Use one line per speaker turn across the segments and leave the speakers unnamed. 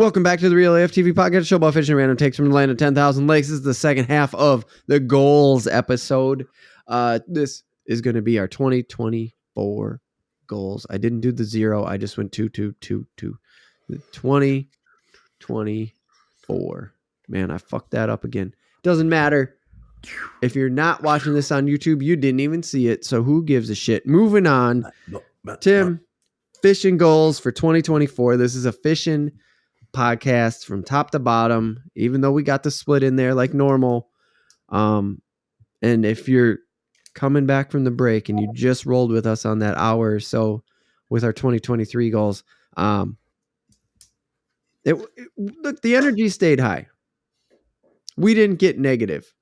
Welcome back to the Real AF TV podcast, show about fishing random takes from the land of 10,000 lakes. This is the second half of the goals episode. This is going to be our 2024 goals. I didn't do the 0. I just went 2. 2024. Man, I fucked that up again. Doesn't matter. If you're not watching this on YouTube, you didn't even see it. So who gives a shit? Moving on. Tim, fishing goals for 2024. This is a fishing podcast from top to bottom, even though we got the split in there like normal. And if you're coming back from the break and you just rolled with us on that hour or so with our 2023 goals, look, the energy stayed high. We didn't get negative,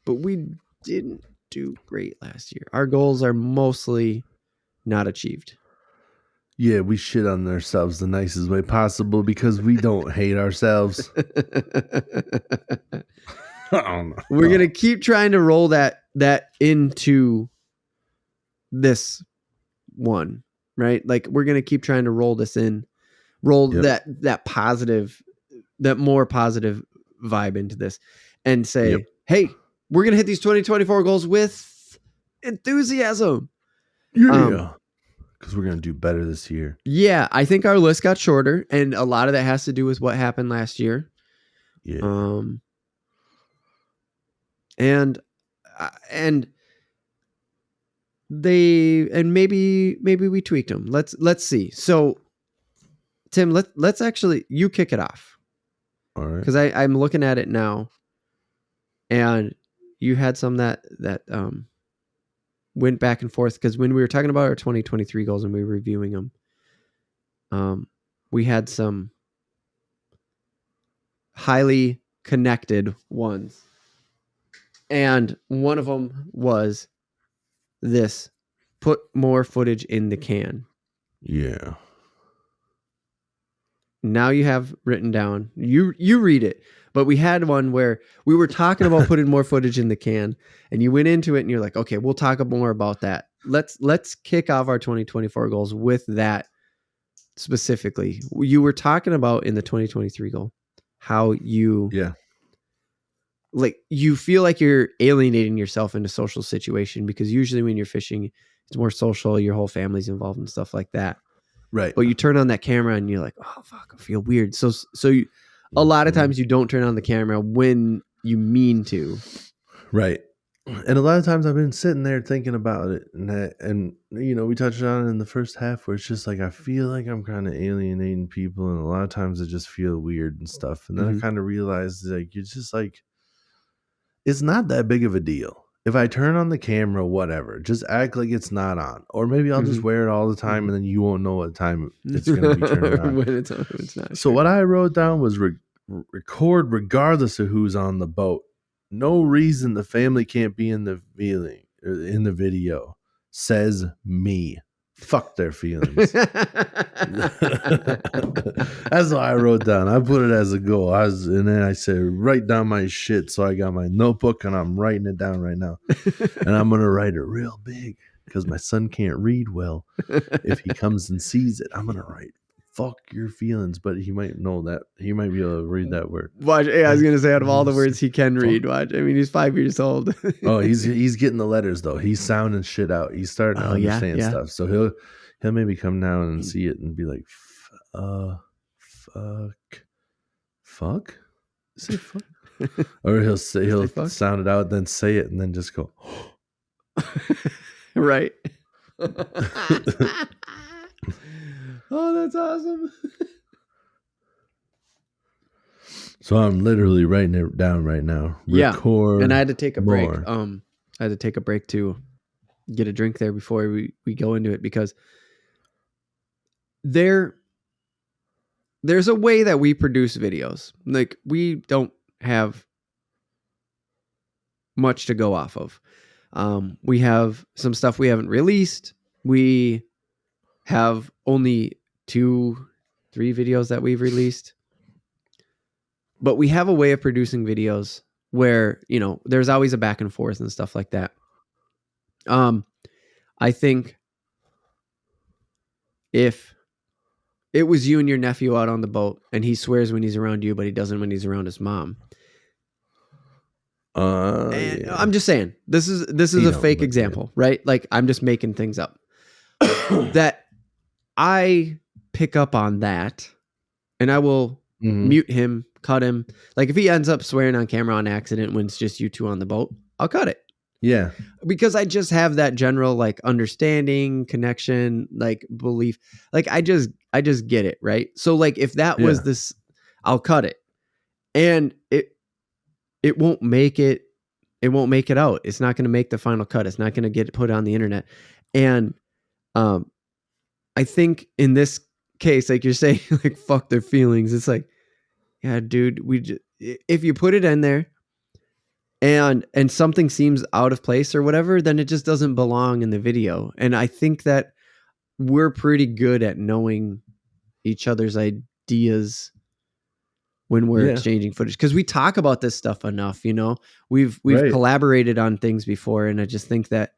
but we didn't do great last year. Our goals are mostly not achieved.
Yeah, we shit on ourselves the nicest way possible because we don't hate ourselves.
We're going to keep trying to roll that into this one, right? Like we're going to keep trying to roll this in, that positive, that more positive vibe into this and say, hey, we're going to hit these 2024 goals with enthusiasm.
Yeah. Because we're going to do better this year.
Yeah, I think our list got shorter, and a lot of that has to do with what happened last year.
Yeah.
And maybe we tweaked them. Let's see. So, Tim, let's actually you kick it off.
All right.
Because I'm looking at it now, and you had some that went back and forth, because when we were talking about our 2023 goals and we were reviewing them, we had some highly connected ones. And one of them was this: put more footage in the can.
Yeah.
Now you have written down, you read it, but we had one where we were talking about putting more footage in the can, and you went into it and you're like, okay, we'll talk more about that. Let's kick off our 2024 goals with that specifically. You were talking about in the 2023 goal, how you you feel like you're alienating yourself in a social situation, because usually when you're fishing, it's more social, your whole family's involved and stuff like that.
Right.
But you turn on that camera and you're like, oh, fuck, I feel weird. So a lot of times you don't turn on the camera when you mean to.
Right. And a lot of times I've been sitting there thinking about it. And you know, we touched on it in the first half where it's just like, I feel like I'm kind of alienating people. And a lot of times I just feel weird and stuff. And then I kind of realized, like, it's just like, it's not that big of a deal. If I turn on the camera, whatever, just act like it's not on. Or maybe I'll just wear it all the time and then you won't know what time it's going to be turned on.
When it's not.
So what I wrote down was record regardless of who's on the boat. No reason the family can't be in the video. Says me. Fuck their feelings. That's what I wrote down. I put it as a goal. And then I said, write down my shit. So I got my notebook and I'm writing it down right now. And I'm going to write it real big because my son can't read well. If he comes and sees it, I'm going to write, fuck your feelings. But he might know that. He might be able to read that word.
Watch. Yeah, I was going to say, out of all the words he can read, watch. I mean, he's 5 years old.
Oh, he's getting the letters though. He's sounding shit out. He's starting to understand stuff. So he'll maybe come down and see it and be like, fuck? Say fuck? Or he'll sound it out, then say it, and then just go,
right. Oh, that's awesome.
So I'm literally writing it down right now. Record.
And I had to take a break.
more.
I had to take a break to get a drink there before we go into it, because there's a way that we produce videos. Like, we don't have much to go off of. We have some stuff we haven't released. We have only 2-3 videos that we've released. But we have a way of producing videos where, you know, there's always a back and forth and stuff like that. I think if it was you and your nephew out on the boat, and he swears when he's around you, but he doesn't when he's around his mom. And
Yeah.
I'm just saying, this is a fake example, right? Like, I'm just making things up. That I pick up on that, and I will mute him, cut him. Like, if he ends up swearing on camera on accident when it's just you two on the boat, I'll cut it.
Yeah.
Because I just have that general like understanding, connection, like belief. Like I just get it, right? So like if that was this, I'll cut it. And it won't make it out. It's not going to make the final cut. It's not going to get put on the internet. And I think in this case, like you're saying, like fuck their feelings. It's like, yeah, dude, if you put it in there and something seems out of place or whatever, then it just doesn't belong in the video. And I think that we're pretty good at knowing each other's ideas when we're exchanging footage, because we talk about this stuff enough. You know, we've collaborated on things before, and I just think that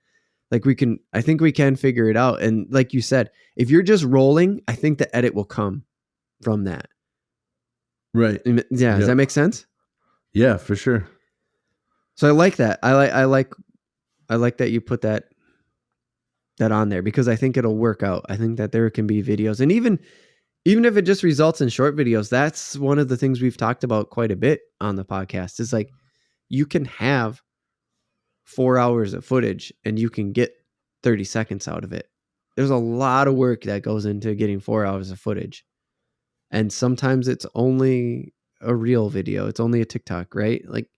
like I think we can figure it out. And like you said, if you're just rolling, I think the edit will come from that.
Right.
Yeah. Does that make sense?
Yeah, for sure.
So I like that. I like that you put that on there, because I think it'll work out. I think that there can be videos, and even if it just results in short videos, that's one of the things we've talked about quite a bit on the podcast, is like you can have 4 hours of footage and you can get 30 seconds out of it. There's a lot of work that goes into getting 4 hours of footage. And sometimes it's only a reel video. It's only a TikTok, right? Like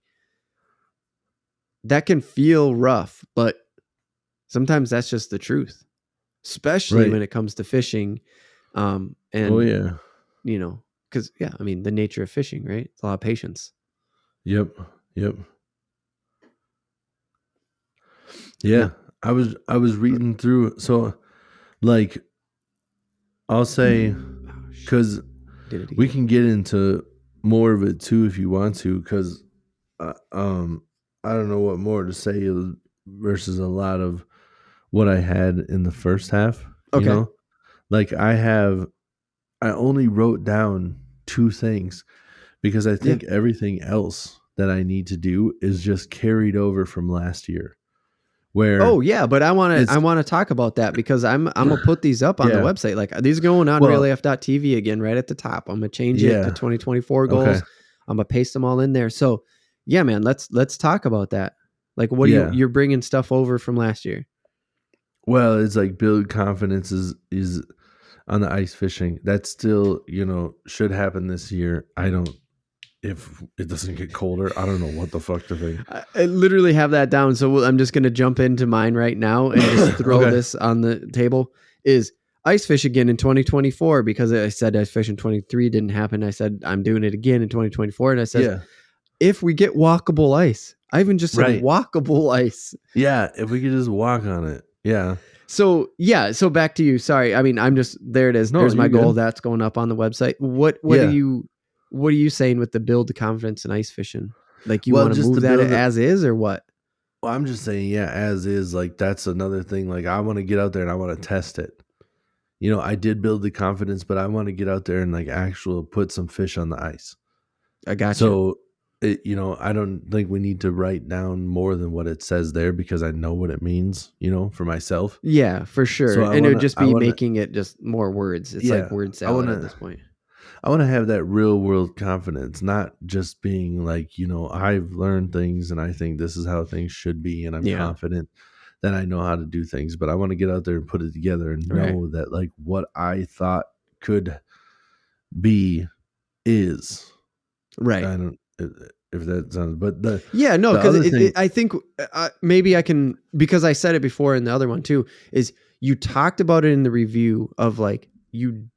that can feel rough, but sometimes that's just the truth, especially when it comes to fishing. And you know, because I mean, the nature of fishing, right? It's a lot of patience.
Yep. Yeah. I was reading through. So like, I'll say, because we can get into more of it too if you want to, because I don't know what more to say versus a lot of what I had in the first half. Okay. You know? Like I only wrote down 2 things, because I think everything else that I need to do is just carried over from last year. Where
but I want to talk about that, because I'm gonna put these up on the website. Like these are going on realaf.tv again right at the top. I'm gonna change it to 2024 goals. Okay. I'm gonna paste them all in there. So yeah, man, let's talk about that. Like what you're bringing stuff over from last year.
Well, it's like build confidence is on the ice fishing. That still, should happen this year. If it doesn't get colder, I don't know what the fuck to think.
I literally have that down. So I'm just going to jump into mine right now and just throw this on the table. Is ice fish again in 2024, because I said ice fish in 23 didn't happen. I said, I'm doing it again in 2024. And I said, if we get walkable ice, I even just said walkable ice. Yeah.
If we could just walk on it. Yeah.
So back to you. Sorry. I mean, there it is. No, there's my goal. Good. That's going up on the website. What are you saying with the build the confidence in ice fishing? Like you want to move that as is, or what?
Well, I'm just saying, as is. Like that's another thing. Like I want to get out there and I want to test it. I did build the confidence, but I want to get out there and like put some fish on the ice.
I got you.
So, I don't think we need to write down more than what it says there, because I know what it means, for myself.
Yeah, for sure. So it would just be making it just more words. It's like word salad at this point.
I want to have that real world confidence, not just being like, I've learned things and I think this is how things should be. And I'm confident that I know how to do things, but I want to get out there and put it together and know that like what I thought could be is
right.
I don't, if that sounds, but
because I think maybe I can, because I said it before in the other one too, is you talked about it in the review of like, you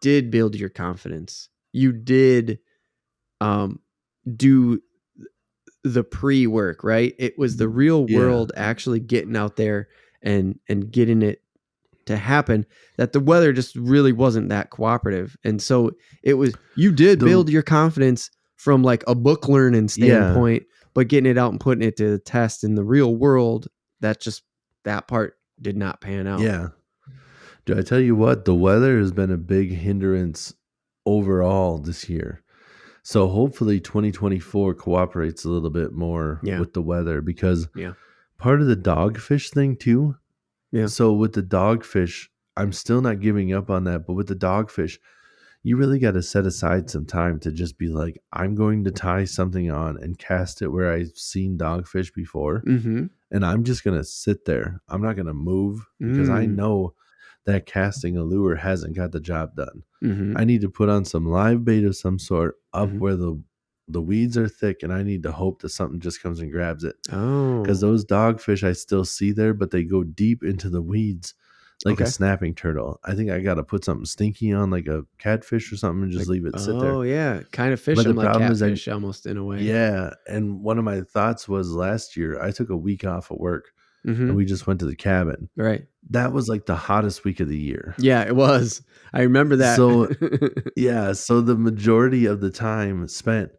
did build your confidence. You did do the pre-work, right? It was the real world actually getting out there and getting it to happen, that the weather just really wasn't that cooperative. And so it was, you did build your confidence from like a book learning standpoint, but getting it out and putting it to the test in the real world, that part did not pan out.
Yeah. Do I tell you what? The weather has been a big hindrance overall this year. So hopefully 2024 cooperates a little bit more
Yeah.
with the weather, because
Yeah.
part of the dogfish thing too.
Yeah.
So with the dogfish, I'm still not giving up on that. But with the dogfish, you really got to set aside some time to just be like, I'm going to tie something on and cast it where I've seen dogfish before.
Mm-hmm.
And I'm just going to sit there. I'm not going to move because I
Mm.
know that casting a lure hasn't got the job done.
Mm-hmm.
I need to put on some live bait of some sort up
Mm-hmm.
where the weeds are thick, and I need to hope that something just comes and grabs it. Because
Oh.
those dogfish I still see there, but they go deep into the weeds like a
Okay.
snapping turtle. I think I got to put something stinky on, like a catfish or something, and just
Like,
leave it sit there.
oh yeah, kind of fish
But the
them like
problem is,
catfish almost in a way.
yeah. And one of my thoughts was last year, I took a week off of work
Mm-hmm.
and we just went to the cabin.
Right.
That was like the hottest week of the year.
Yeah, it was. I remember that.
So, yeah. So the majority of the time spent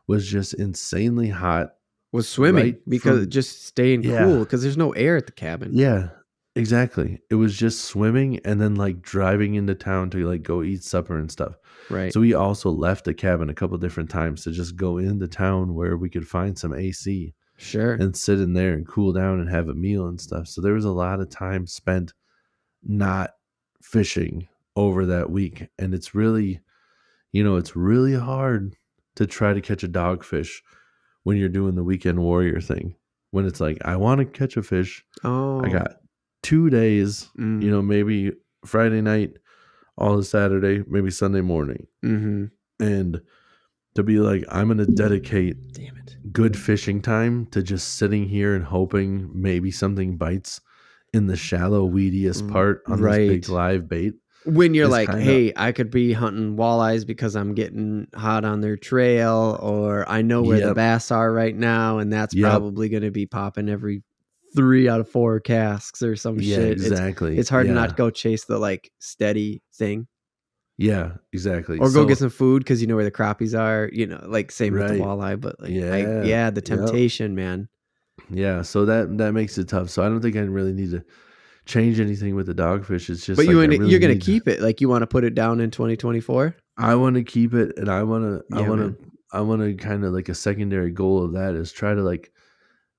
was just insanely hot.
Was swimming because
From,
just staying cool
yeah.
because there's no air at the cabin.
Yeah, exactly. It was just swimming and then like driving into town to like go eat supper and stuff.
Right.
So we also left the cabin a couple different times to just go into town where we could find some AC
Sure.
and sit in there and cool down and have a meal and stuff. So there was a lot of time spent not fishing over that week. And it's really, it's really hard to try to catch a dogfish when you're doing the weekend warrior thing. When it's like, I want to catch a fish.
Oh.
I got 2 days,
Mm.
maybe Friday night, all of Saturday, maybe Sunday morning.
Mm-hmm.
And to be like, I'm going to dedicate
Damn it.
good fishing time to just sitting here and hoping maybe something bites in the shallow, weediest part on this big live bait.
When you're
is
like,
kinda-
hey, I could be hunting walleyes because I'm getting hot on their trail, or I know where the
Yep.
bass are right now, and that's
Yep.
probably going to be popping every 3 out of 4 casks or some
Yeah,
shit.
exactly.
It's hard to
Yeah.
not go chase the like steady thing.
Yeah, exactly.
Or go get some food because you know where the crappies are, like same with the
Right.
walleye, but like,
Yeah.
the temptation, man.
Yeah, so that makes it tough. So I don't think I really need to change anything with the dogfish. It's just
But
like
you're
I
going
really
to
need-
keep it. Like you want to put it down in 2024?
I want to keep it, and I want
Yeah,
to kind of like a secondary goal of that is try to like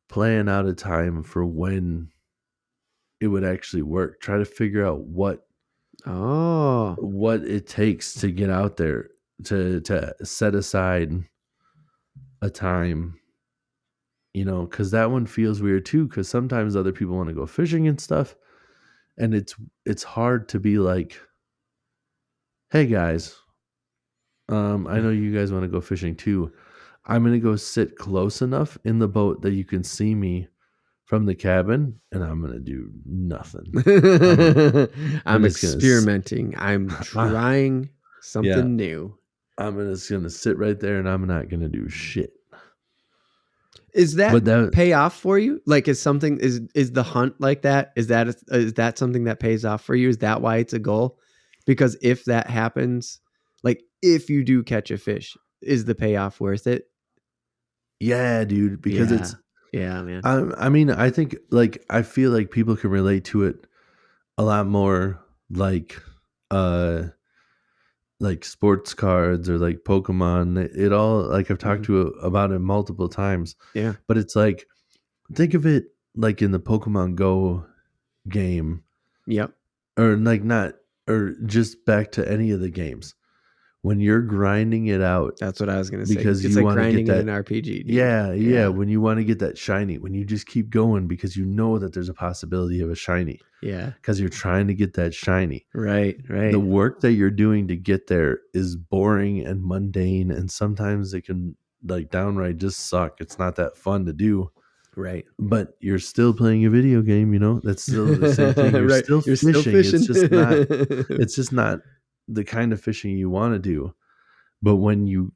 plan out a time for when it would actually work. Try to figure out what it takes to get out there, to set aside a time, because that one feels weird too, because sometimes other people want to go fishing and stuff, and it's hard to be like, hey guys, I know you guys want to go fishing too. I'm gonna go sit close enough in the boat that you can see me from the cabin, and I'm gonna do nothing.
I'm
just gonna
experimenting. I'm trying something new.
I'm just gonna sit right there, and I'm not gonna do shit.
Is
But
that pay off for you? Like, is the hunt like that? Is that something that pays off for you? Is that why it's a goal? Because if that happens, like if you do catch a fish, is the payoff worth it?
Yeah, dude, because it's
man.
I mean, I think like I feel like people can relate to it a lot more, like sports cards or like Pokemon. It all, like I've talked to about it multiple times.
Yeah.
But it's like, think of it like in the Pokemon Go game.
Yep.
Or like not, or just back to any of the games. When you're grinding it out.
That's what I was going to say.
Because
it's
you
like
want to
grinding
get that
in an RPG. Dude.
Yeah. When you want to get that shiny, when you just keep going because you know that there's a possibility of a shiny.
Yeah.
Because you're trying to get that shiny.
Right.
The work that you're doing to get there is boring and mundane, and sometimes it can like downright just suck. It's not that fun to do.
Right.
But you're still playing a video game, That's still the same thing. You're still fishing. It's just not the kind of fishing you want to do. But when you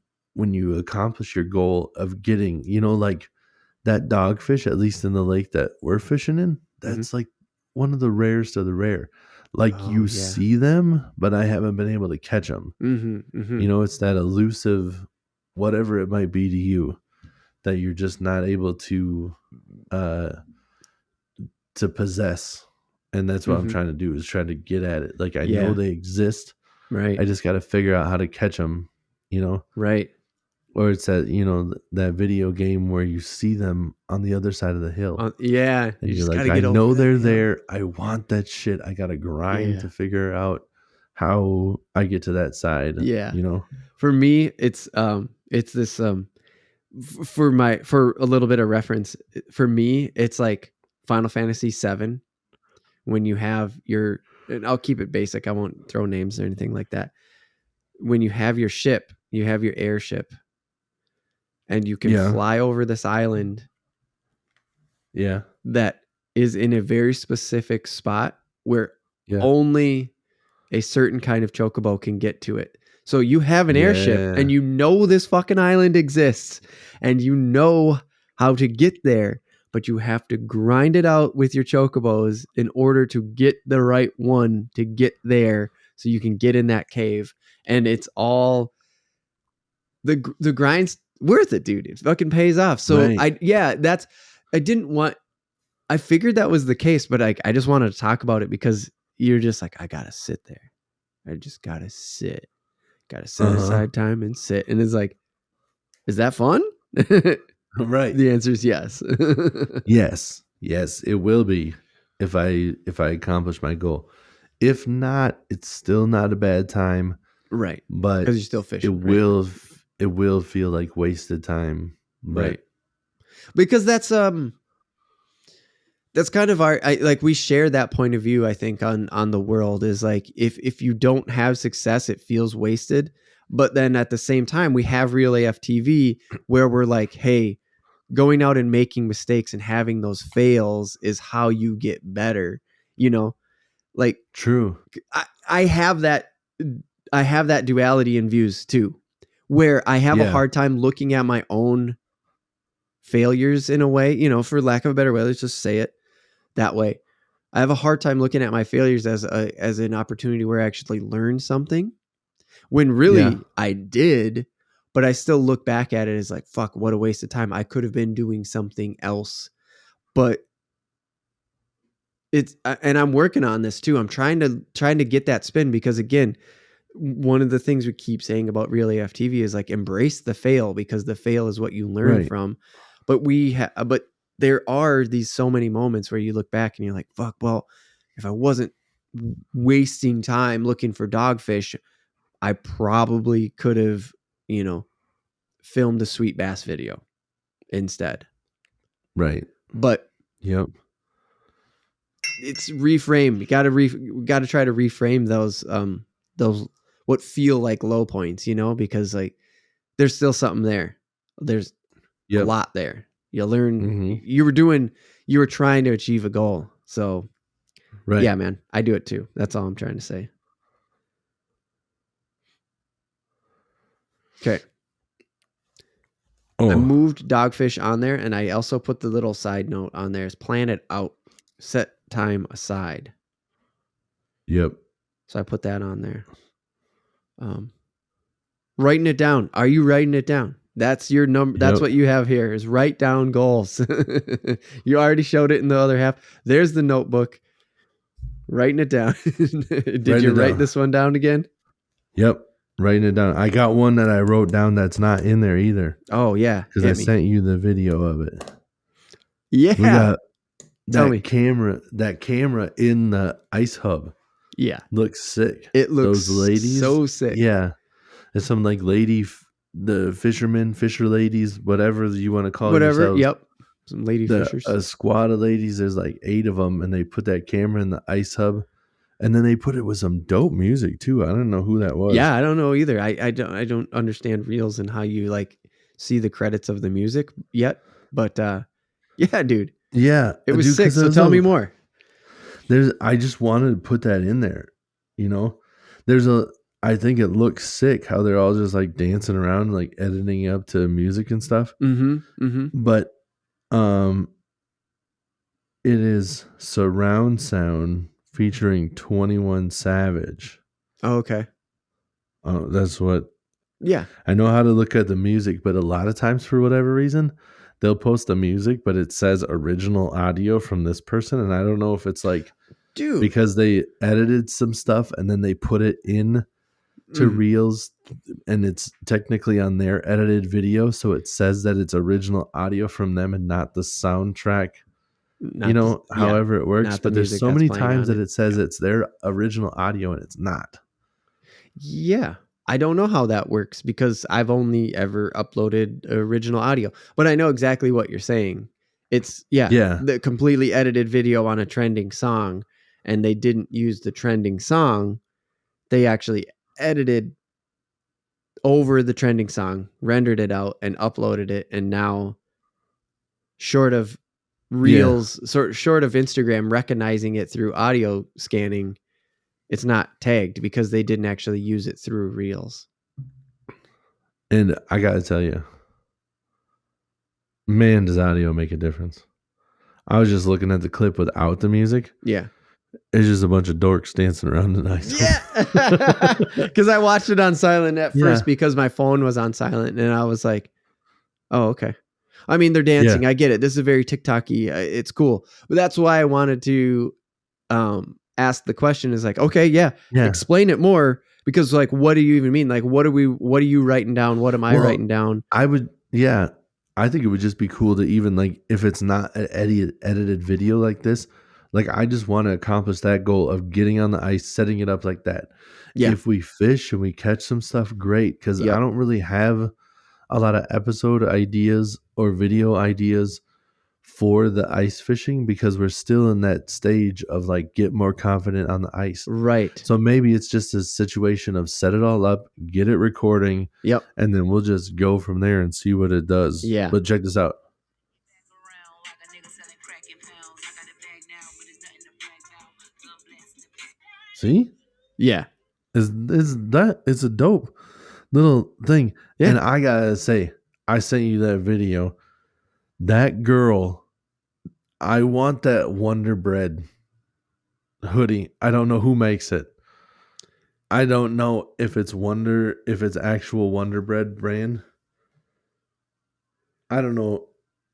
accomplish your goal of getting, like that dogfish, at least in the lake that we're fishing in, that's like one of the rarest of the rare. Like see them, but I haven't been able to catch them. It's that elusive, whatever it might be to you, that you're just not able to possess And that's what I'm
Mhm.
trying to do, is try to get at it. Like, I
Yeah.
know they exist.
Right.
I just got to figure out how to catch them,
Right.
or it's that, that video game where you see them on the other side of the hill.
Yeah.
And
You
you're
just
like,
gotta
I
get over
know
that
they're
hill.
there. I want that shit. I got to grind to figure out how I get to that side.
Yeah.
You know?
For me, it's this for a little bit of reference. For me, it's like Final Fantasy VII when you have and I'll keep it basic. I won't throw names or anything like that. When you have your ship, you have your airship, and you can
Yeah.
fly over this island
Yeah.
that is in a very specific spot where
Yeah.
only a certain kind of chocobo can get to it. So you have an airship
Yeah.
and you know this fucking island exists and you know how to get there, but you have to grind it out with your chocobos in order to get the right one to get there so you can get in that cave. And it's all the grind's worth it, dude. It fucking pays off. So
Right.
I figured that was the case, but I just wanted to talk about it because you're just like, I gotta sit there. I just gotta sit. Gotta set aside time and sit. And it's like, is that fun?
Right.
The answer is yes.
Yes. Yes, it will be if I accomplish my goal. If not, it's still not a bad time.
Right.
But
Because you're still fishing.
it will feel like wasted time. But
right. Because that's kind of we share that point of view, I think, on the world, is like, if you don't have success, it feels wasted. But then at the same time, we have Real AF TV where we're like, hey, going out and making mistakes and having those fails is how you get better. Like,
true.
I have that duality in views too, where I have a hard time looking at my own failures in a way, for lack of a better way, let's just say it that way. I have a hard time looking at my failures as an opportunity where I actually learn something, when really I did, but I still look back at it as like, fuck, what a waste of time. I could have been doing something else. But and I'm working on this too. I'm trying to get that spin, because again, one of the things we keep saying about Real AF TV is like, embrace the fail, because the fail is what you learn from. But but there are these so many moments where you look back and you're like, fuck, well, if I wasn't wasting time looking for dogfish, I probably could have, filmed a sweet bass video instead.
Right.
But
yep.
It's reframe. You got to try to reframe those what feel like low points, because like there's still something there. There's a lot there. You learn. You were trying to achieve a goal. So yeah, man, I do it too. That's all I'm trying to say. Okay. I moved dogfish on there, and I also put the little side note on there is plan it out, set time aside.
Yep.
So I put that on there. Writing it down. Are you writing it down? That's your number. That's what you have here, is write down goals. You already showed it in the other half. There's the notebook. Writing it down. Did you write this one down again?
Yep. Writing it down. I got one that I wrote down that's not in there either.
Oh yeah,
because I sent you the video of it.
Yeah,
we got that camera in the ice hub.
Yeah,
looks sick.
It looks
those ladies
so sick.
Yeah, it's some like the fisher ladies, whatever you want to call yourselves.
Yep, some lady fishers.
A squad of ladies. There's like 8 of them, and they put that camera in the ice hub. And then they put it with some dope music too. I don't know who that was.
Yeah, I don't know either. I don't understand reels and how you like see the credits of the music yet. But yeah, dude.
Yeah,
it was sick. So tell me more.
I just wanted to put that in there. I think it looks sick how they're all just like dancing around, like editing up to music and stuff. But it is surround sound featuring 21 Savage.
Oh, okay.
Oh, that's what.
Yeah.
I know how to look at the music, but a lot of times for whatever reason, they'll post the music, but it says original audio from this person. And I don't know if it's like
dude.
because they edited some stuff and then they put it in to Reels, and it's technically on their edited video, so it says that it's original audio from them and not the soundtrack. However it works, but there's so many times that it says it's their original audio and it's not.
Yeah. I don't know how that works because I've only ever uploaded original audio, but I know exactly what you're saying. It's the completely edited video on a trending song, and they didn't use the trending song. They actually edited over the trending song, rendered it out, and uploaded it. And now, short of Reels, short of Instagram recognizing it through audio scanning, it's not tagged because they didn't actually use it through Reels.
And I got to tell you, man, does audio make a difference. I was just looking at the clip without the music.
Yeah.
It's just a bunch of dorks dancing around the night.
Yeah. Because I watched it on silent at first because my phone was on silent, and I was like, oh, okay. I mean, they're dancing. I get it. This is very TikTok-y. It's cool. But that's why I wanted to ask the question is like, okay, explain it more, because like, what do you even mean? Like, what are you writing down? What am I writing down?
I think it would just be cool to even, like, if it's not an edited video like this, like, I just want to accomplish that goal of getting on the ice, setting it up like that. Yeah. If we fish and we catch some stuff, great. Because I don't really have a lot of episode ideas or video ideas for the ice fishing, because we're still in that stage of like, get more confident on the ice.
Right.
So maybe it's just a situation of set it all up, get it recording.
Yep.
And then we'll just go from there and see what it does.
Yeah.
But check this out. See?
Yeah.
It's a dope little thing. Yeah. And I gotta say, I sent you that video. That girl, I want that Wonder Bread hoodie. I don't know who makes it. I don't know if it's actual Wonder Bread brand. I don't know.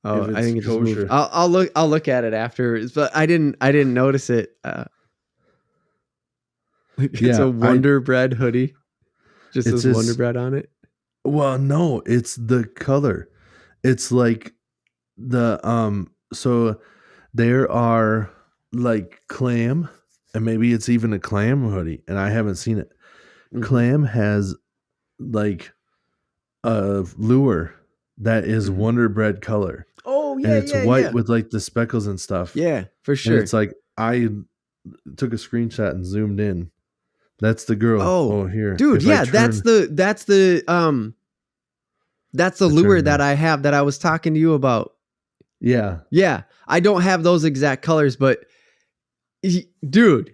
Oh, I think it's kosher. I'll look at it after, but I didn't notice it. It's a Wonder Bread hoodie. Just says Wonder Bread on it.
Well, no, it's the color. It's like so there are like clam, and maybe it's even a clam hoodie, and I haven't seen it. Mm-hmm. Clam has like a lure that is Wonder Bread color.
Oh yeah,
and it's white with like the speckles and stuff.
Yeah, for sure.
And it's like, I took a screenshot and zoomed in. That's the girl. Oh here,
dude. Yeah, that's the lure that I have that I was talking to you about.
Yeah.
Yeah. I don't have those exact colors, but dude,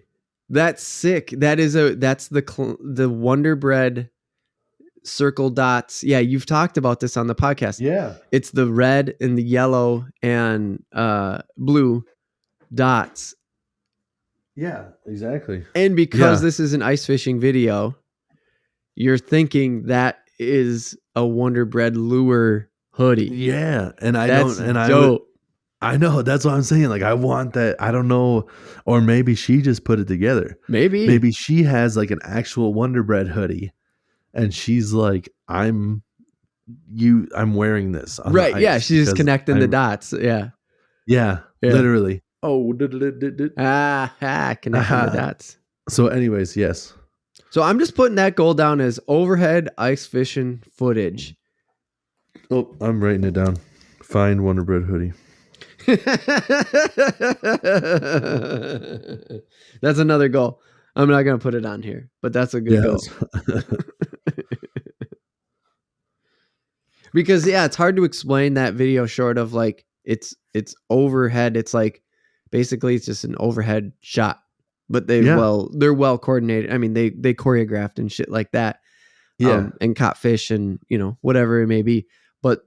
that's sick. That's the Wonder Bread circle dots. Yeah. You've talked about this on the podcast.
Yeah.
It's the red and the yellow and blue dots.
Yeah, exactly.
And because this is an ice fishing video, you're thinking that is a Wonder Bread lure hoodie.
Yeah, and
that's dope.
I know, that's what I'm saying. Like, I want that. I don't know, or maybe she just put it together. Maybe she has like an actual Wonder Bread hoodie, and she's like, I'm wearing this.
Right? Yeah, she's just connecting the dots. Yeah,
literally. Oh,
connecting the dots.
So, anyways, yes.
So I'm just putting that goal down as overhead ice fishing footage.
Oh, I'm writing it down. Find Wonder Bread hoodie.
That's another goal. I'm not going to put it on here, but that's a good goal. Because it's hard to explain that video short of like, it's overhead. It's like, basically it's just an overhead shot, but they're well coordinated. I mean, they choreographed and shit like that. Yeah. And caught fish and, whatever it may be, but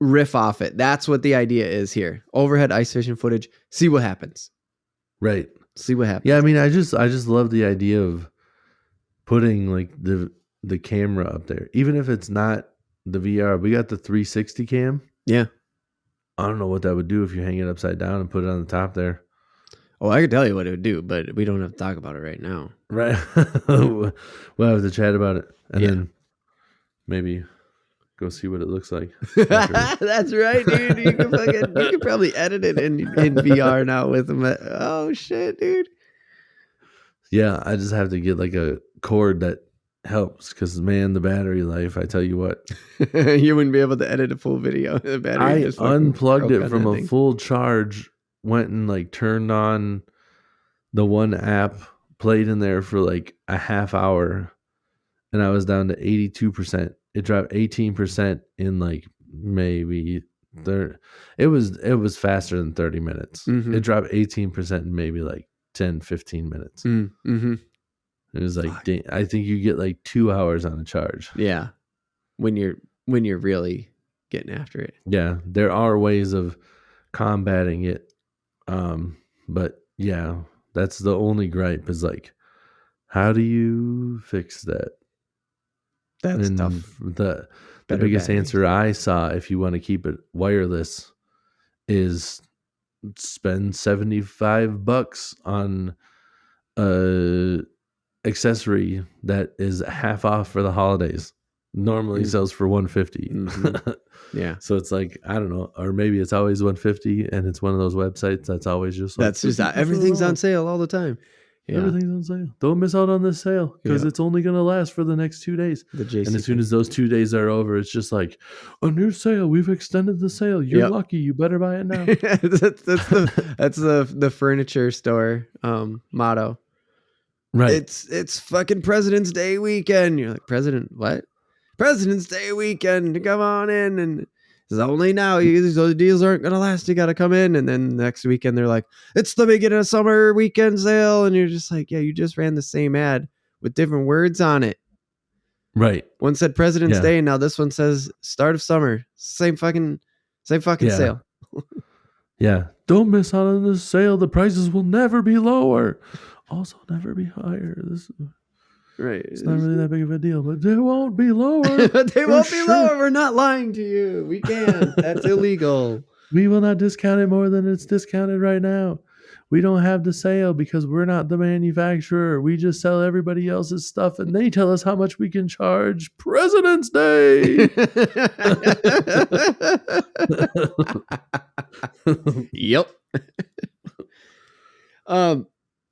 riff off it. That's what the idea is here. Overhead ice fishing footage. See what happens.
Right.
See what happens.
Yeah. I mean, I just love the idea of putting like the camera up there, even if it's not the VR. We got the 360 cam.
Yeah.
I don't know what that would do if you hang it upside down and put it on the top there.
Oh, I could tell you what it would do, but we don't have to talk about it right now.
Right. We'll have to chat about it, and
Yeah.
then maybe go see what it looks like.
That's right, dude. You can probably edit it in VR now with them. Oh shit, dude.
Yeah, I just have to get like a cord that helps because man, the battery life. I tell you what,
You wouldn't be able to edit a full video. The battery
I
just fucking
unplugged
broke
it
on
from
that
a
thing.
full charge, went and like turned on the one app, played in there for like a half hour, and I was down to 82%. It dropped 18% in like maybe 30. It was faster than 30 minutes.
Mhm.
It dropped 18% in maybe like 10, 15 minutes.
Mm-hmm.
It was like,
Fuck.
I think you get like 2 hours on a charge.
Yeah, when you're really getting after it.
Yeah, there are ways of combating it. But yeah, that's the only gripe is like, how do you fix that?
That's
And
tough.
the
Better
biggest
batteries.
answer I saw, if you want to keep it wireless, is spend $75 on a accessory that is half off for the holidays. Normally sells for $150.
Mhm. Yeah.
So it's like, I don't know, or maybe it's always $150 and it's one of those websites that's always just like,
That's just
50%
everything's on
off.
sale all the time. Yeah.
Everything's on sale. Don't miss out on this sale because
Yeah.
it's only going to last for the next 2 days.
The JC
And as soon as those 2 days are over, it's just like, a new sale. We've extended the sale. You're
Yep.
lucky. You better buy it now.
that's the furniture store motto.
Right.
It's fucking President's Day weekend. You're like, President what? President's Day weekend. Come on in, and it's only now. These deals aren't gonna last. You got to come in, and then next weekend they're like, it's the beginning of summer weekend sale, and you're just like, yeah, you just ran the same ad with different words on it.
Right.
One said President's
Yeah.
Day, and now this one says start of summer. Same fucking
Yeah.
sale.
Yeah. Don't miss out on this sale. The prices will never be lower. Also, never be higher.
Right.
It's not really that big of a deal, but they won't be lower.
They
for
won't be
sure.
lower. We're not lying to you. We can't. That's illegal.
We will not discount it more than it's discounted right now. We don't have the sale because we're not the manufacturer. We just sell everybody else's stuff and they tell us how much we can charge. President's Day.
Yep.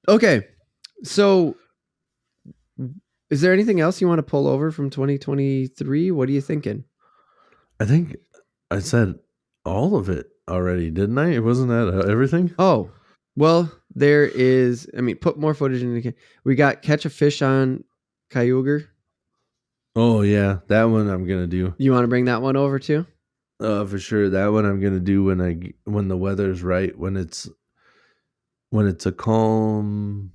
Okay. So is there anything else you want to pull over from 2023? What are you thinking?
I think I said all of it already, didn't I? Wasn't that everything?
Oh, well, there is, I mean, put more footage in the, we got Catch a Fish on Cayuga.
Oh yeah, that one I'm gonna do.
You want to bring that one over too?
For sure. That one I'm gonna do when the weather's right, when it's a calm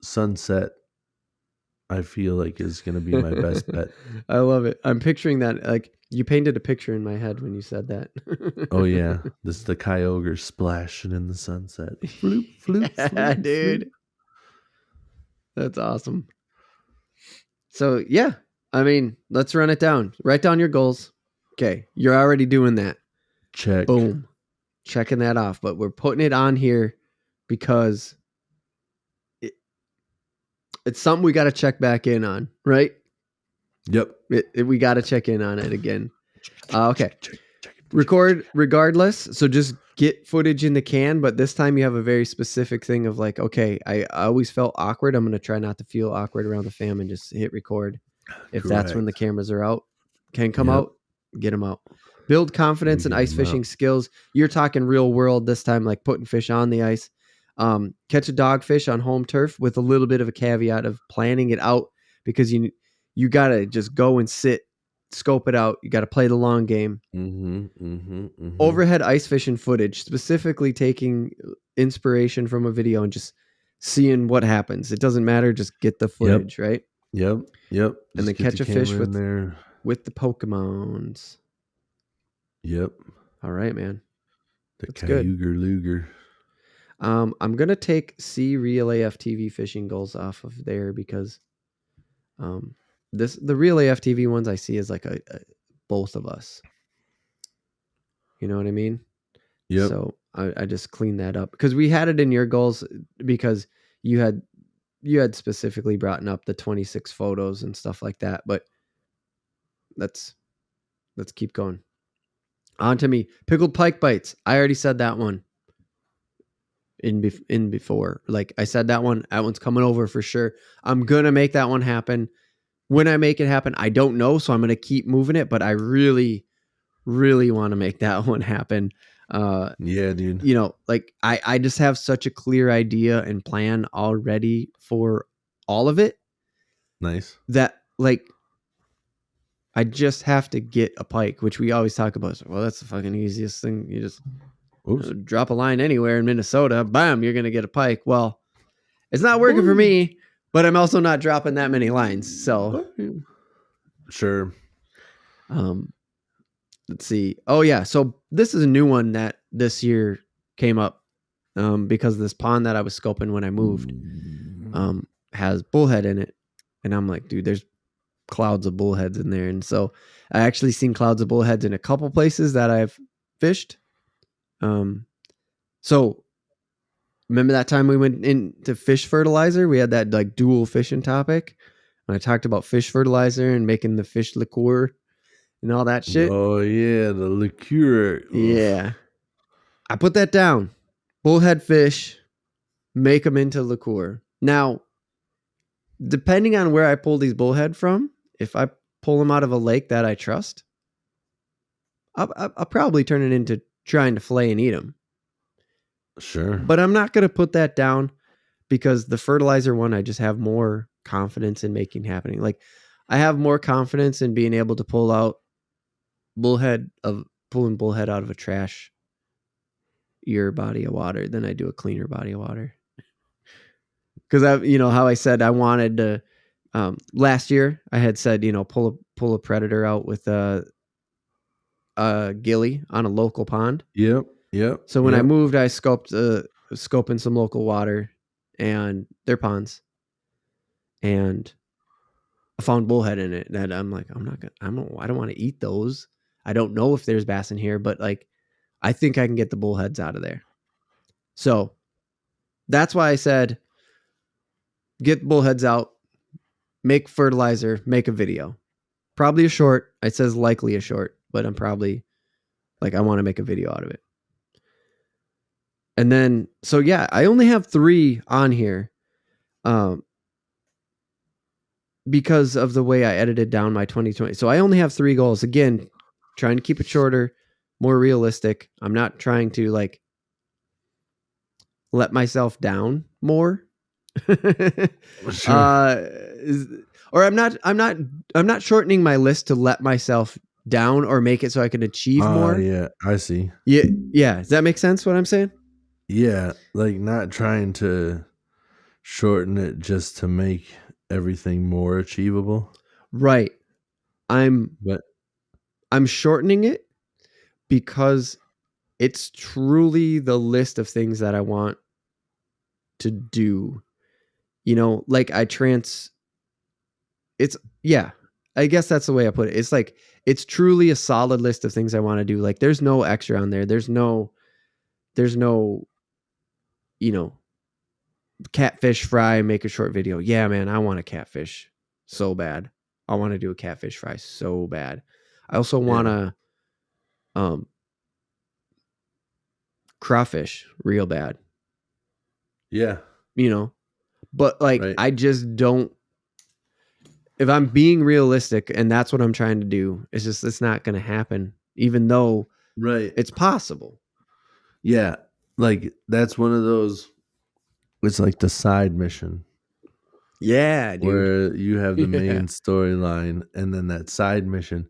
sunset. I feel like is gonna be my best bet.
I love it. I'm picturing that. Like you painted a picture in my head when you said that.
Oh yeah, this is the Kyogre splashing in the sunset. Floop, floop,
Yeah,
floop,
dude.
floop.
That's awesome. So yeah, I mean, let's run it down. Write down your goals. Okay, you're already doing that.
Check.
Boom, checking that off. But we're putting it on here because it's something we got to check back in on, right?
Yep.
We got to check in on it again. Okay. Record regardless. So just get footage in the can, but this time you have a very specific thing of like, okay, I always felt awkward. I'm going to try not to feel awkward around the fam and just hit record. If that's when the cameras are out, can come out, get them out. Build confidence and ice fishing skills. You're talking real world this time, like putting fish on the ice. Catch a dogfish on home turf with a little bit of a caveat of planning it out because you got to just go and sit, scope it out. You got to play the long game. Overhead ice fishing footage, specifically taking inspiration from a video and just seeing what happens. It doesn't matter. Just get the footage, right?
Yep.
And then catch a fish with the Pokemons.
Yep.
All right, man.
The Cayuga Luger.
I'm going to take Real AF TV fishing goals off of there because the Real AF TV ones I see is like a both of us. You know what I mean?
Yep.
So I just cleaned that up because we had it in your goals because you had specifically brought up the 26 photos and stuff like that. But let's keep going. On to me. Pickled pike bites. I already said that one in before. Like I said that one. That one's coming over for sure. I'm gonna make that one happen. When I make it happen, I don't know, so I'm gonna keep moving it. But I really, really want to make that one happen.
Yeah, dude.
You know, like I just have such a clear idea and plan already for all of it
Nice.
that like I just have to get a pike, which we always talk about. So, well, that's the fucking easiest thing. You just drop a line anywhere in Minnesota, bam, you're gonna get a pike. Well, it's not working for me, but I'm also not dropping that many lines. So
sure.
Let's see. Oh yeah, so this is a new one that this year came up because this pond that I was scoping when I moved has bullhead in it, and I'm like, dude, there's clouds of bullheads in there, and so I actually seen clouds of bullheads in a couple places that I've fished. So remember that time we went into fish fertilizer? We had that like dual fishing topic, and I talked about fish fertilizer and making the fish liqueur and all that shit.
Oh yeah, the liqueur. Oof.
Yeah, I put that down. Bullhead fish, make them into liqueur. Now, depending on where I pull these bullhead from, if I pull them out of a lake that I trust, I'll probably turn it into trying to fillet and eat them.
Sure.
But I'm not going to put that down because the fertilizer one, I just have more confidence in making happening. Like I have more confidence in being able to pulling bullhead out of a trash body of water than I do a cleaner body of water. Because how I said I wanted to last year I had said, pull a predator out with a ghillie on a local pond.
Yep.
So when I moved, I scoping some local water and their ponds, and I found bullhead in it that I'm like, I don't want to eat those. I don't know if there's bass in here, but like, I think I can get the bullheads out of there. So that's why I said, get bullheads out, make fertilizer, make a video. Probably a short. It says likely a short, but I'm probably like, I want to make a video out of it. And then, so yeah, I only have 3 on here. Because of the way I edited down my 2020. So I only have 3 goals. Again, trying to keep it shorter, more realistic. I'm not trying to like let myself down more.
Sure.
Or I'm not shortening my list to let myself down or make it so I can achieve more.
Yeah, I see.
Yeah. Does that make sense what I'm saying?
Yeah, like not trying to shorten it just to make everything more achievable.
Right. I'm shortening it because it's truly the list of things that I want to do. Like I guess that's the way I put it. It's like, it's truly a solid list of things I want to do. Like there's no extra on there. There's no, catfish fry, make a short video. Yeah, man, I want a catfish so bad. I want to do a catfish fry so bad. I also want to crawfish real bad.
Yeah.
But like, right. I just don't, if I'm being realistic and that's what I'm trying to do, it's not going to happen, even though it's possible.
Yeah. Like that's one of those, it's like the side mission.
Yeah, dude.
Where you have the main storyline and then that side mission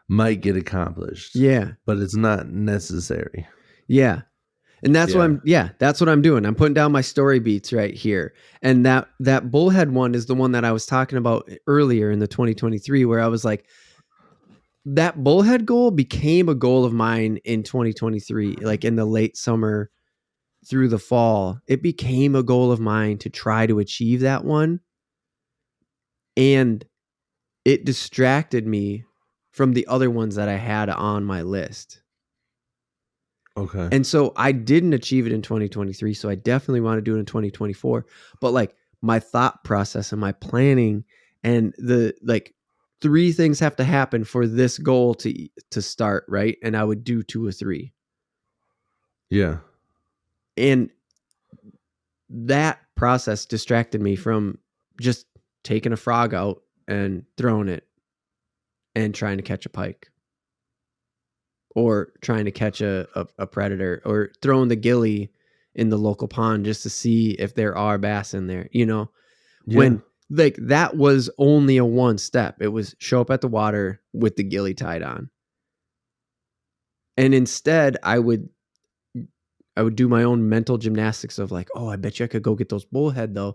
might get accomplished.
Yeah.
But it's not necessary.
Yeah. And that's that's what I'm doing. I'm putting down my story beats right here. And that bullhead one is the one that I was talking about earlier in the 2023, where I was like, that bullhead goal became a goal of mine in 2023, like in the late summer through the fall. It became a goal of mine to try to achieve that one. And it distracted me from the other ones that I had on my list.
Okay.
And so I didn't achieve it in 2023. So I definitely want to do it in 2024. But like my thought process and my planning and the like 3 things have to happen for this goal to start, right? And I would do 2 or 3.
Yeah.
And that process distracted me from just taking a frog out and throwing it and trying to catch a pike or trying to catch a predator or throwing the gilly in the local pond just to see if there are bass in there,
Yeah.
when like that was only a one step. It was show up at the water with the gilly tied on. And instead I would do my own mental gymnastics of like, oh, I bet you I could go get those bullhead though,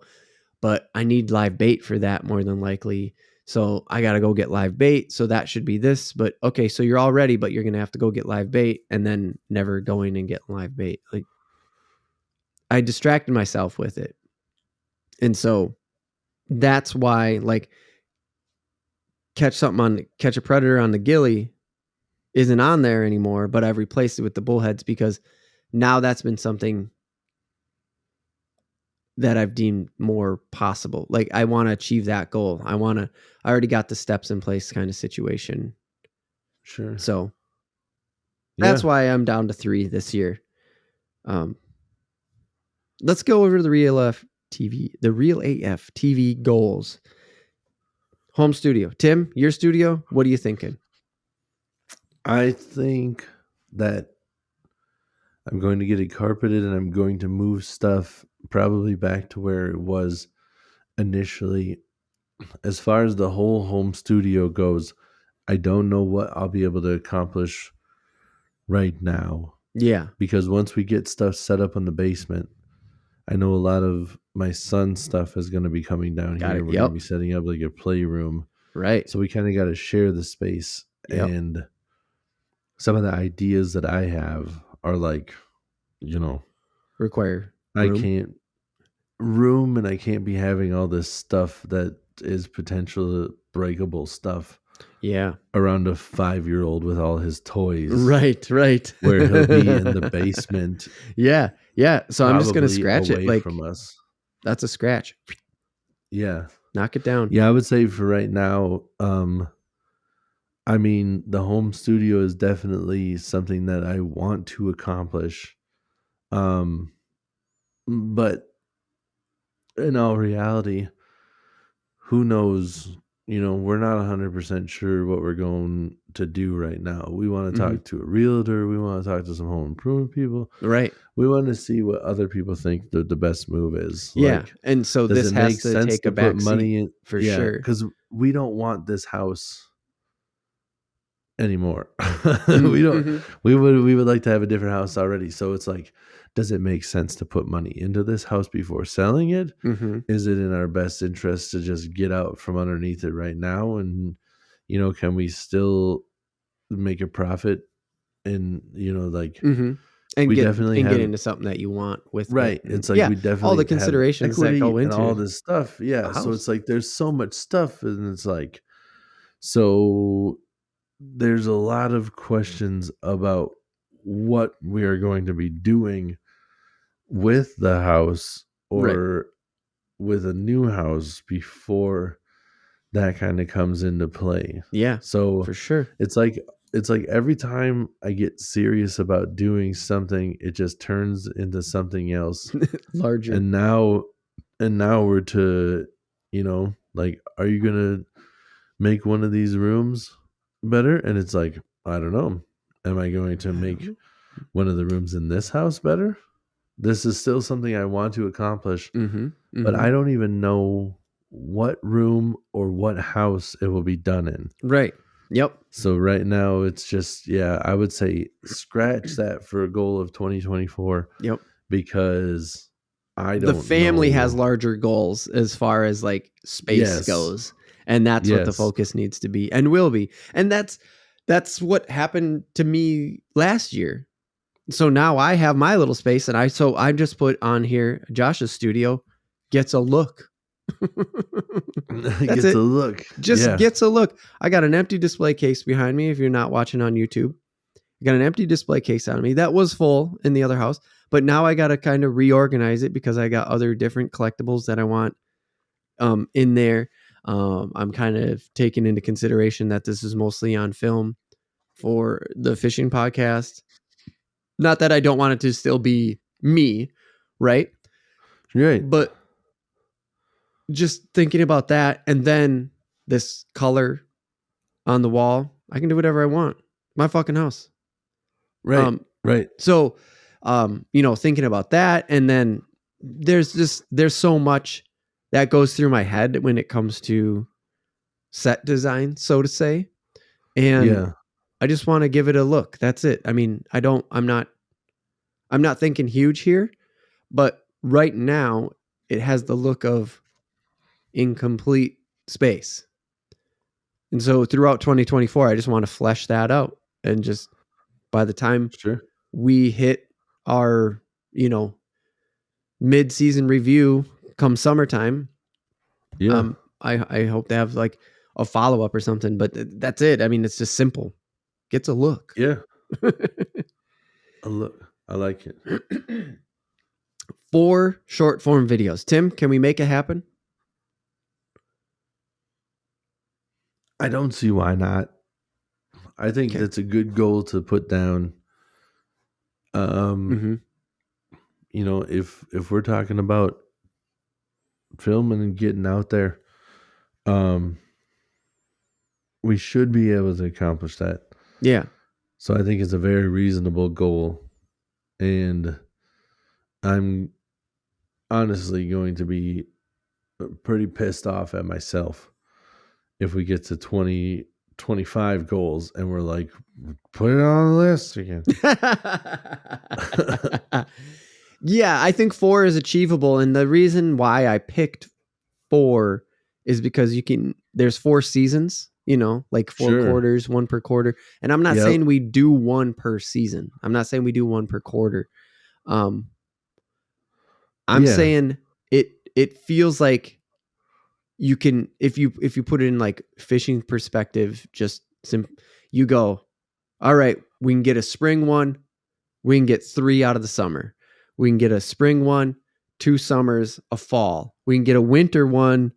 but I need live bait for that more than likely. So I got to go get live bait. So that should be this, but okay. So you're all ready, but you're going to have to go get live bait and then never going and get live bait. Like I distracted myself with it. And so that's why like catch a predator on the gilly isn't on there anymore, but I've replaced it with the bullheads because now that's been something that I've deemed more possible. Like I want to achieve that goal. I already got the steps in place kind of situation.
Sure.
So that's why I'm down to 3 this year. Let's go over to the Real AF TV goals. Home studio. Tim, your studio, what are you thinking?
I think that I'm going to get it carpeted and I'm going to move stuff probably back to where it was initially. As far as the whole home studio goes, I don't know what I'll be able to accomplish right now.
Yeah.
Because once we get stuff set up in the basement, I know a lot of my son's stuff is going to be coming down here. We're going to be setting up like a playroom.
Right.
So we kind of got to share the space.
Yep.
And some of the ideas that I have are like,
require
room. I can't room and I can't be having all this stuff that is potential breakable stuff.
Yeah.
Around a 5-year-old with all his toys.
Right.
Where he'll be in the basement.
Yeah. So I'm just going to scratch it like
from us.
That's a scratch.
Yeah.
Knock it down.
Yeah, I would say for right now, I mean, the home studio is definitely something that I want to accomplish. But in all reality, who knows? We're not 100% sure what we're going to do right now. We want to talk to a realtor. We want to talk to some home improvement people.
Right.
We want to see what other people think the best move is.
Yeah.
Like,
and so this has to take a back money in for sure.
Because we don't want this house anymore. We don't. We would like to have a different house already. So it's like, does it make sense to put money into this house before selling it? Is it in our best interest to just get out from underneath it right now? And can we still make a profit? And
and
we
get into something that you want with
right.
it.
It's like we definitely
all the considerations that go into
all this stuff. Yeah. So it's like there's so much stuff, and it's like so there's a lot of questions about what we are going to be doing with the house or with a new house before that kind of comes into play.
Yeah.
So
for sure.
It's like every time I get serious about doing something, it just turns into something else
larger.
And now we're to, like, are you going to make one of these rooms better? And it's like, I don't know. Am I going to make one of the rooms in this house better? This is still something I want to accomplish, but I don't even know what room or what house it will be done in.
Right. Yep.
So right now it's just, I would say scratch that for a goal of 2024.
Yep.
Because
the family has larger goals as far as like space goes. And that's what the focus needs to be and will be. And that's what happened to me last year. So now I have my little space and I just put on here Josh's studio gets a look.
Gets a look.
Gets a look. I got an empty display case behind me if you're not watching on YouTube. I got an empty display case on me that was full in the other house, but now I got to kind of reorganize it because I got other different collectibles that I want in there. I'm kind of taking into consideration that this is mostly on film for the fishing podcast. Not that I don't want it to still be me, right?
Right.
But just thinking about that, and then this color on the wall, I can do whatever I want. My fucking house.
Right. Right.
So, thinking about that, and then there's so much that goes through my head when it comes to set design, so to say. And
Yeah.
I just want to give it a look. That's it. I mean, I'm not thinking huge here, but right now it has the look of incomplete space. And so throughout 2024, I just want to flesh that out. And just by the time
Sure.
we hit our, mid-season review come summertime,
Yeah.
I hope to have like a follow-up or something, but that's it. I mean, it's just simple. Gets a look.
Yeah. A look. I like it.
4 short form videos. Tim, can we make it happen?
I don't see why not. I think
Okay.
that's a good goal to put down.
Mm-hmm.
If we're talking about filming and getting out there, we should be able to accomplish that.
Yeah.
So I think it's a very reasonable goal, and I'm honestly going to be pretty pissed off at myself if we get to 25 goals and we're like, put it on the list again.
Yeah, I think 4 is achievable. And the reason why I picked 4 is because there's 4 seasons, like 4
Sure.
quarters, 1 per quarter. And I'm not
Yep.
saying we do 1 per season. I'm not saying we do 1 per quarter. I'm
Yeah.
saying it feels like you can, if you put it in like fishing perspective, you go, all right, we can get a spring one, we can get 3 out of the summer, we can get a spring one, 2 summers, a fall, we can get a winter one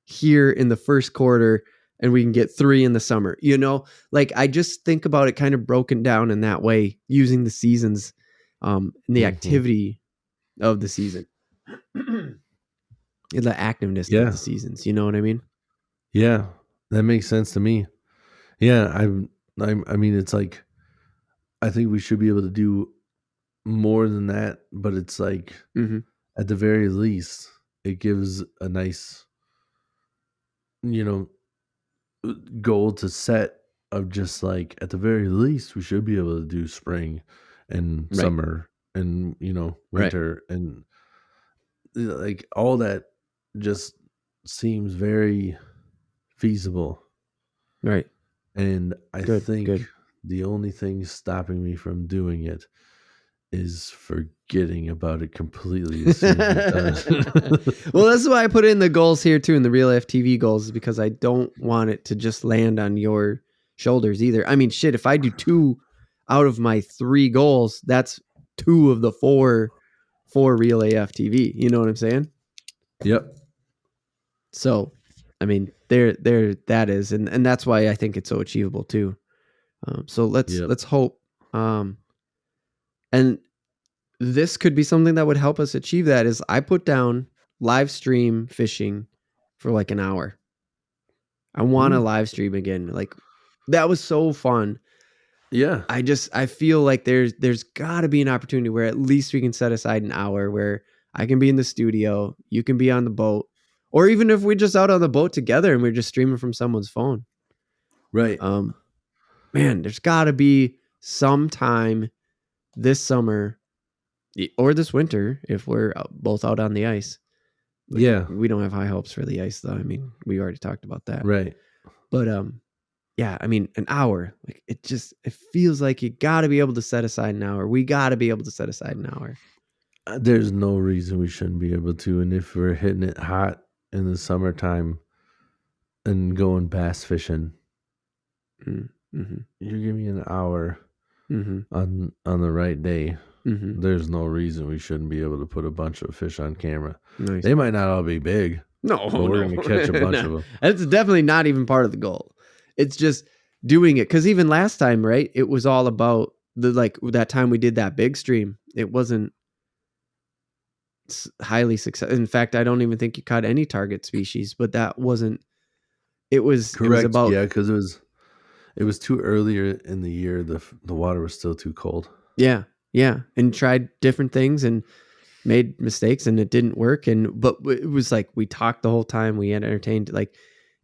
here in the first quarter, and we can get 3 in the summer. Like I just think about it kind of broken down in that way, using the seasons and the activity of the season. The activeness of the seasons, you know what I mean?
Yeah, that makes sense to me. Yeah, I mean, it's like, I think we should be able to do more than that, but it's like, at the very least, it gives a nice, goal to set of just like, at the very least, we should be able to do spring and summer and, winter and like all that just seems very feasible.
Right.
And I think the only thing stopping me from doing it is forgetting about it completely as soon as we're done.
Well, that's why I put in the goals here too, in the Real FTV goals, is because I don't want it to just land on your shoulders either. I mean, shit, if I do 2 out of my 3 goals, that's 2 of the 4 Real AFTV. You know what I'm saying?
Yep.
So, I mean, there that is, and that's why I think it's so achievable too. So let's hope. And this could be something that would help us achieve that. Is I put down live stream fishing for like an hour. I want to live stream again. Like that was so fun.
Yeah.
I feel like there's got to be an opportunity where at least we can set aside an hour where I can be in the studio, you can be on the boat, or even if we're just out on the boat together and we're just streaming from someone's phone.
Right.
Man, there's got to be some time this summer or this winter if we're both out on the ice.
Yeah.
We don't have high hopes for the ice though. I mean, we already talked about that.
Right.
But yeah, I mean, an hour. Like it feels like you got to be able to set aside an hour. We got to be able to set aside an hour.
There's no reason we shouldn't be able to. And if we're hitting it hot in the summertime and going bass fishing, you give me an hour on the right day,
Mm-hmm.
there's no reason we shouldn't be able to put a bunch of fish on camera.
Nice.
They might not all be big,
No,
but we're going to catch a bunch of them.
That's definitely not even part of the goal. It's just doing it. Because even last time, right, it was all about that time we did that big stream. It wasn't highly successful. In fact, I don't even think you caught any target species, but that wasn't. It was
correct.
It was about
because it was too earlier in the year. The water was still too cold.
Yeah, and tried different things and made mistakes, and it didn't work. But it was like we talked the whole time. We had entertained. Like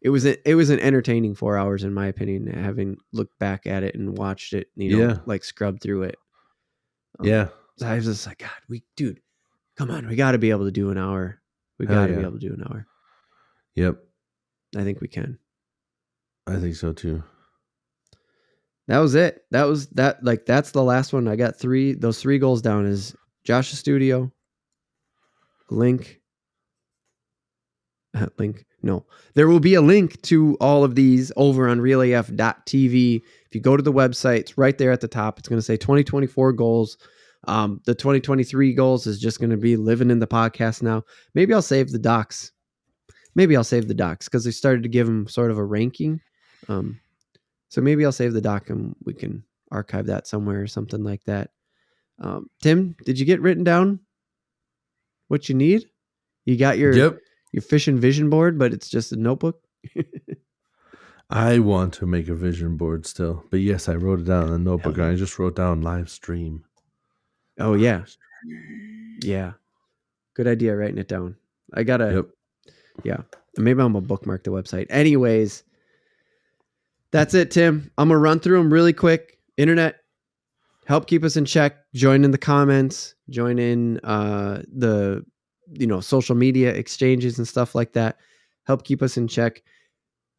it was an entertaining 4 hours, in my opinion. Having looked back at it and watched it, like scrubbed through it. So I was just like, God, dude, come on, we got to be able to do an hour. We got to be able to do an hour.
Yep,
I think we can.
I think so too.
That was it. That's the last one. I got those 3 goals down is Josh's studio, link. No, there will be a link to all of these over on realaf.tv. If you go to the website, it's right there at the top. It's going to say 2024 goals. The 2023 goals is just going to be living in the podcast now. Maybe I'll save the docs. Because they started to give them sort of a ranking. So maybe I'll save the doc and we can archive that somewhere or something like that. Tim, did you get written down what you need? You got your fishing vision board, but it's just a notebook?
I want to make a vision board still. But yes, I wrote it down in a notebook. And I just wrote down live stream.
Oh, yeah. Yeah. Good idea, writing it down. I got to... Yeah. Maybe I'm going to bookmark the website. Anyways... That's it, Tim. I'm going to run through them really quick. Internet, help keep us in check. Join in the comments. Join in the social media exchanges and stuff like that. Help keep us in check.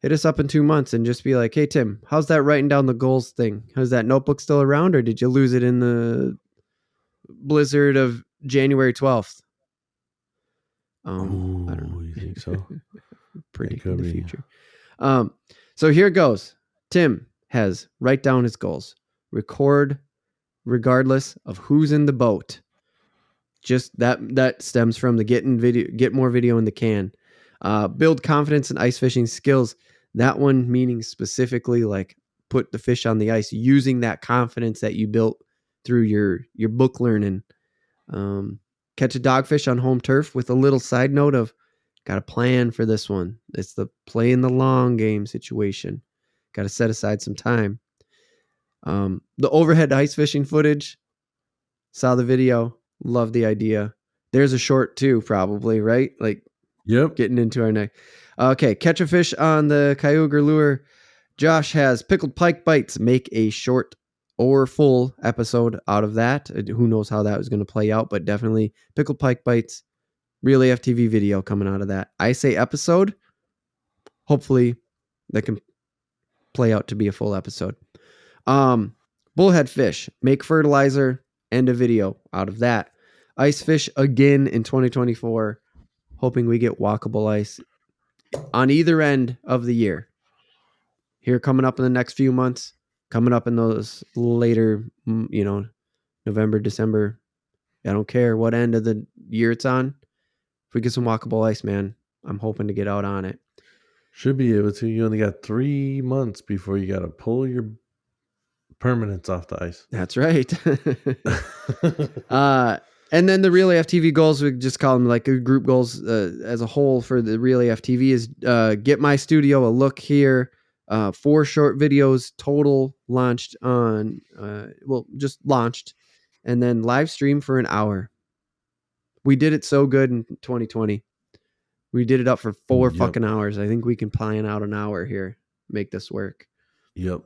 Hit us up in 2 months and just be like, hey, Tim, how's that writing down the goals thing? How's that notebook still around, or did you lose it in the blizzard of January 12th? I don't know.
You think so?
Predicting the future. So here goes. Tim has write down his goals. Record regardless of who's in the boat. Just that stems from the get more video in the can. Build confidence and ice fishing skills. That one meaning specifically like put the fish on the ice using that confidence that you built through your book learning. Catch a dogfish on home turf with a little side note of got a plan for this one. It's the playing the long game situation. Got to set aside some time. The overhead ice fishing footage. Saw the video. Love the idea. There's a short too, probably, right? Like, getting into our neck. Okay, catch a fish on the Kyogre lure. Josh has pickled pike bites. Make a short or full episode out of that. Who knows how that was going to play out, but definitely pickled pike bites. Real AFTV video coming out of that. I say episode. Hopefully that can play out to be a full episode. Bullhead fish. Make fertilizer and a video out of that. Ice fish again in 2024. Hoping we get walkable ice on either end of the year. Here coming up in the next few months. Coming up in those later, November, December. I don't care what end of the year it's on. If we get some walkable ice, man, I'm hoping to get out on it.
Should be able to. You only got 3 months before you got to pull your permanents off the ice.
That's right. And then the Real AFTV goals, we just call them like group goals as a whole for the Real AFTV is get my studio a look here. 4 short videos total launched on, just launched. And then live stream for an hour. We did it so good in 2020. We did it up for 4 fucking hours. I think we can plan out an hour here. Make this work.
Yep.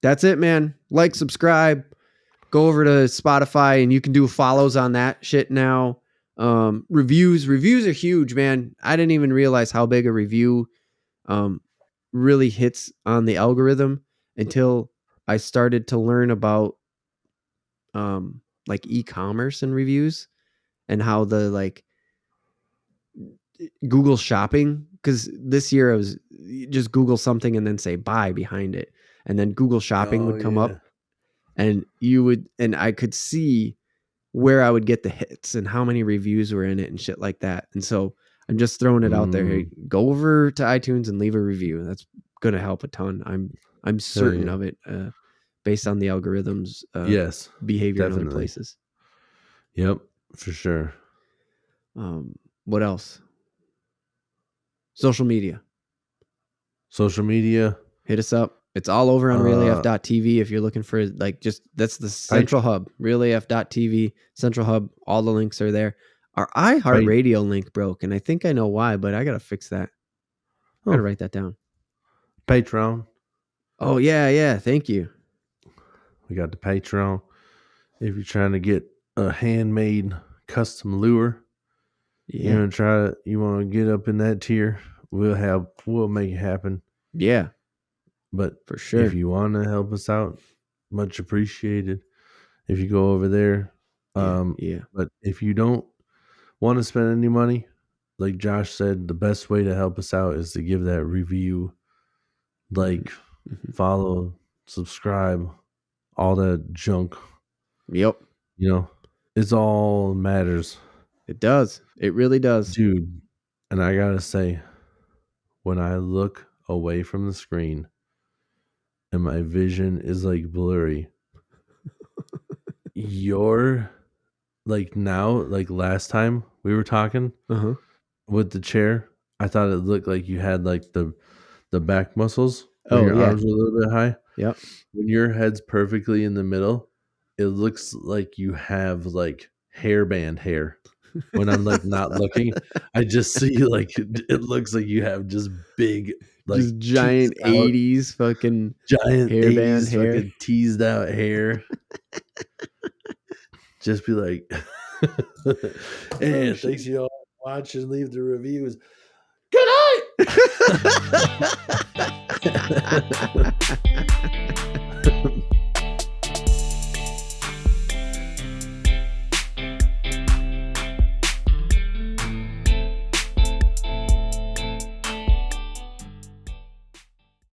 That's it, man. Like, subscribe. Go over to Spotify and you can do follows on that shit now. Reviews are huge, man. I didn't even realize how big a review really hits on the algorithm until I started to learn about like e-commerce and reviews and how the like Google shopping, because this year I was just Google something and then say buy behind it, and then Google shopping would come up. and I could see where I would get the hits and how many reviews were in it and shit like that. And so I'm just throwing it out there. Hey, go over to iTunes and leave a review. That's going to help a ton. I'm certain of it, based on the algorithms,
yes,
behavior
definitely.
in other places.
Yep, for sure.
What else? Social media. Hit us up. It's all over on realaf.tv if you're looking for, like, just that's the central hub. realaf.tv, central hub. All the links are there. Our iHeartRadio link broke, and I think I know why, but I got to fix that. I got to write that down.
Patreon.
Oh, yeah. Thank you.
We got the Patreon. If you're trying to get a handmade custom lure, you want to get up in that tier, we'll make it happen.
Yeah.
But
for sure,
if you want to help us out, much appreciated. If you go over there, But if you don't want to spend any money, like Josh said, the best way to help us out is to give that review, like, follow, subscribe, all that junk.
Yep.
It's all matters.
It does. It really does,
dude. And I gotta say, when I look away from the screen and my vision is like blurry, you're like, now, like last time we were talking with the chair, I thought it looked like you had like the back muscles where your arms were a little bit high.
Yep.
When your head's perfectly in the middle, it looks like you have like hairband hair. When I'm like not looking, I just see like it looks like you have just big, like,
just giant 80s fucking
giant
hairband
80s
hair,
fucking teased out hair. Just be like, hey, thanks you all for watching. Leave the reviews. Good night.